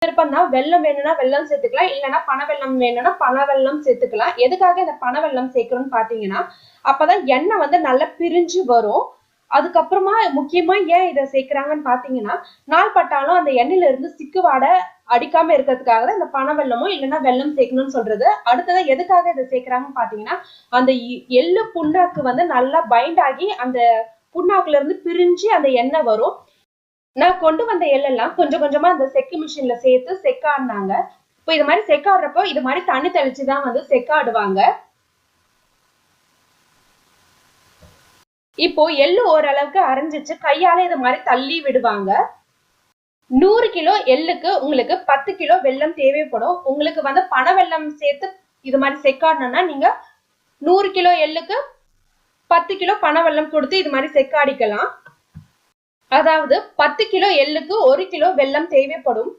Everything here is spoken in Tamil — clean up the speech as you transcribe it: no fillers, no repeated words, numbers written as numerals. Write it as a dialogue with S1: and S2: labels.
S1: விருப்பம் தான். வெல்லம் வேணும்னா வெல்லம் சேர்த்துக்கலாம், இல்லைன்னா பனவெல்லம் வேணும்னா பனவெல்லம் சேர்த்துக்கலாம். எதுக்காக இந்த பனவெல்லம் சேர்க்கிறோம்னு பாத்தீங்கன்னா அப்பதான் எண்ணெய் வந்து நல்லா பிரிஞ்சு வரும். அதுக்கப்புறமா முக்கியமா ஏன் இதை சேர்க்கிறாங்கன்னு பாத்தீங்கன்னா நாள் பட்டாலும் அந்த எண்ணெயில இருந்து சிக்கு வாடை அடிக்காம இருக்கிறதுக்காக தான் இந்த பனவெல்லமோ இல்லைன்னா வெல்லம் சேர்க்கணும்னு சொல்றது. அடுத்தது எதுக்காக இதை சேர்க்கிறாங்கன்னு பாத்தீங்கன்னா அந்த எள்ளு புண்ணாக்கு வந்து நல்லா பைண்ட் ஆகி அந்த புண்ணாக்குல இருந்து பிரிஞ்சு அந்த எண்ணெய் வரும். நான் கொண்டு வந்த எள்ளெல்லாம் கொஞ்சம் கொஞ்சமா அந்த செக்கு மிஷின்ல சேர்த்து செக்காடினாங்க. இப்போ இது மாதிரி செக்காடுறப்போ இது மாதிரி தண்ணி தெளிச்சுதான் வந்து செக்காடுவாங்க. இப்போ எள்ளு ஓரளவுக்கு அரைஞ்சிச்சு, கையால இது மாதிரி தள்ளி விடுவாங்க. 100 கிலோ எள்ளுக்கு உங்களுக்கு 10 கிலோ வெல்லம் தேவைப்படும். உங்களுக்கு வந்து பனவெல்லம் சேர்த்து இது மாதிரி செக்காடணும்னா நீங்க 100 கிலோ எள்ளுக்கு 10 கிலோ பனவெல்லம் கொடுத்து இது மாதிரி செக்காடிக்கலாம். அதாவது 10 கிலோ எள்ளுக்கு 1 கிலோ வெல்லம் தேவைப்படும்.